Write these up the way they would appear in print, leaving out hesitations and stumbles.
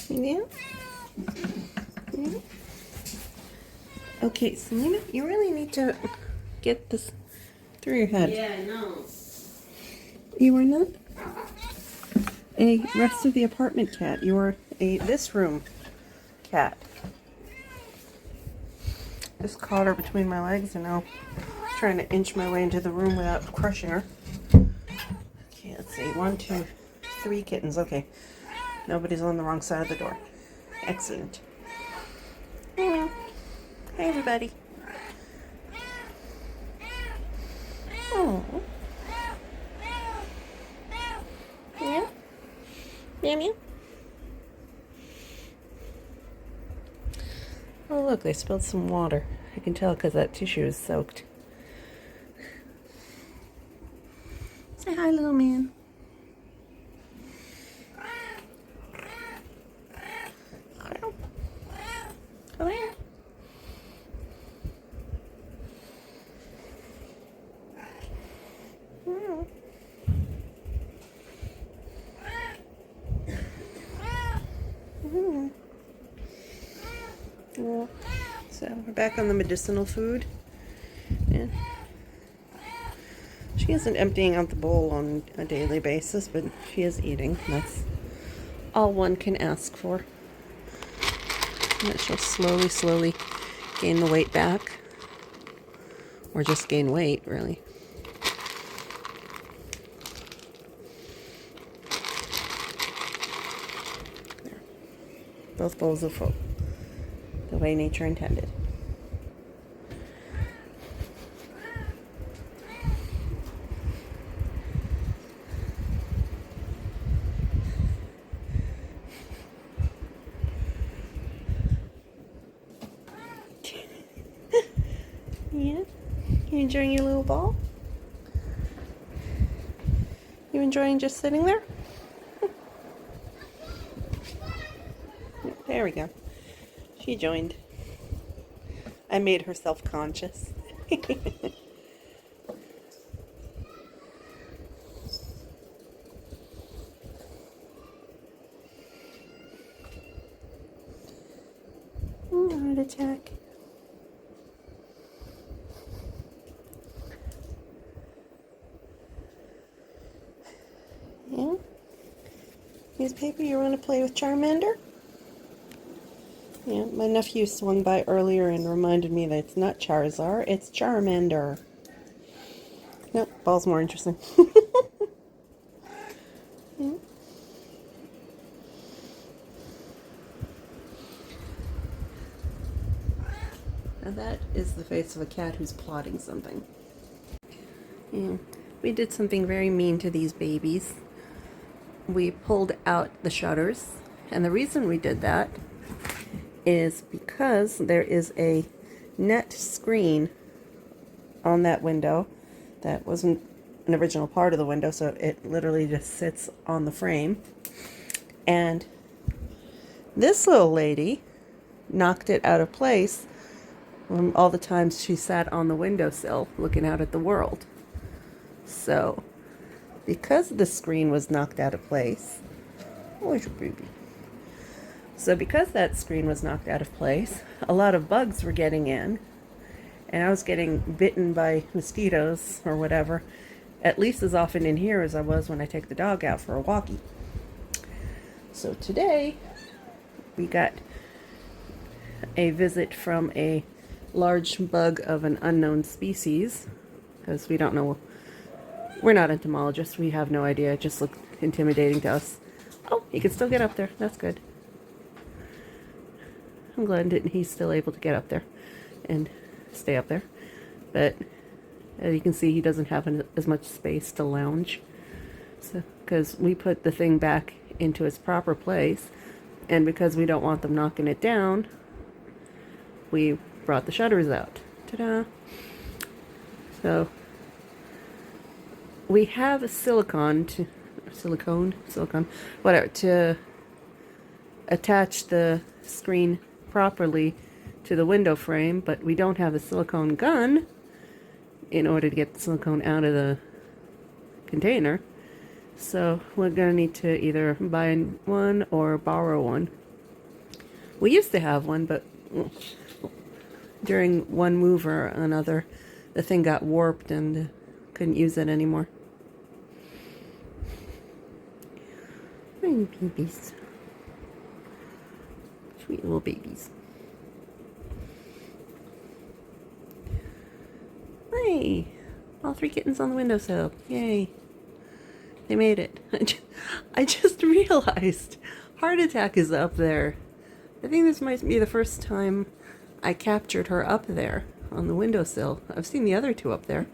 Yeah? Yeah? Okay, Selena, you really need to get this through your head. Yeah, I know. You are not a rest of the apartment cat. You are a this room cat. Just caught her between my legs and now trying to inch my way into the room without crushing her. Okay, let's see. 1, 2, 3 kittens. Okay. Nobody's on the wrong side of the door. Excellent. Hello. Hi, everybody. Oh. Yeah? Meow meow. Oh, look, they spilled some water. I can tell because that tissue is soaked. Say hi, little man. Come here. Yeah. So we're back on the medicinal food. Yeah. She isn't emptying out the bowl on a daily basis, but she is eating. That's all one can ask for. And that she'll slowly gain the weight back. Or just gain weight, really. There. Both bowls are full. The way nature intended. Yeah? You enjoying your little ball? You enjoying just sitting there? There we go. She joined. I made her self-conscious. Heart attack. Yeah? Newspaper, you want to play with Charmander? Yeah, my nephew swung by earlier and reminded me that it's not Charizard, it's Charmander. Nope, ball's more interesting. Yeah. Now that is the face of a cat who's plotting something. Yeah, we did something very mean to these babies. We pulled out the shutters, and the reason we did that is because there is a net screen on that window that wasn't an original part of the window, so it literally just sits on the frame. And this little lady knocked it out of place from all the times she sat on the windowsill looking out at the world. So, because the screen was knocked out of place, where's your baby? So because that screen was knocked out of place, a lot of bugs were getting in, and I was getting bitten by mosquitoes or whatever, at least as often in here as I was when I take the dog out for a walkie. So today, we got a visit from a large bug of an unknown species, because we don't know, we're not entomologists, we have no idea, it just looked intimidating to us. Oh, he can still get up there, that's good. I'm glad he's still able to get up there and stay up there. But as you can see, he doesn't have as much space to lounge. So, because we put the thing back into its proper place, and because we don't want them knocking it down, we brought the shutters out. Ta-da! So, we have a silicone, whatever, to attach the screen properly to the window frame, but we don't have a silicone gun in order to get the silicone out of the container. So we're going to need to either buy one or borrow one. We used to have one, but during one move or another, the thing got warped and couldn't use it anymore. Hey, babies. Sweet little babies. Hey! All 3 kittens on the windowsill. Yay. They made it. I just realized Heart Attack is up there. I think this might be the first time I captured her up there on the windowsill. I've seen the other 2 up there,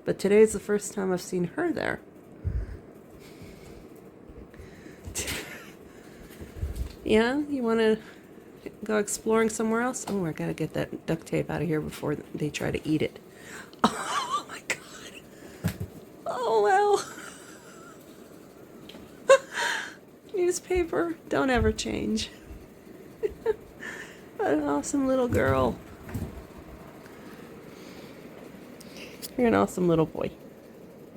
but today's the first time I've seen her there. Yeah, you want to go exploring somewhere else? Oh, I gotta get that duct tape out of here before they try to eat it. Oh my god. Oh well. Newspaper, don't ever change. What an awesome little girl. You're an awesome little boy.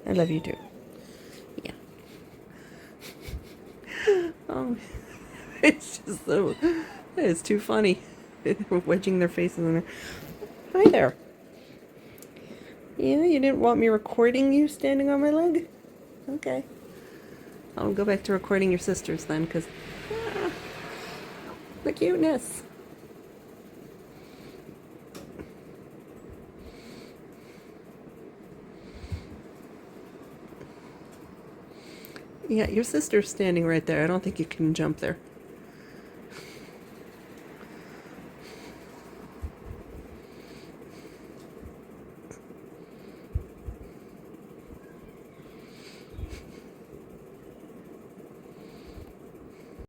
I love you too. Yeah. Oh, it's just so, it's too funny. Wedging their faces in there. Hi there. Yeah, you didn't want me recording you standing on my leg? Okay. I'll go back to recording your sisters then, because the cuteness. Yeah, your sister's standing right there. I don't think you can jump there.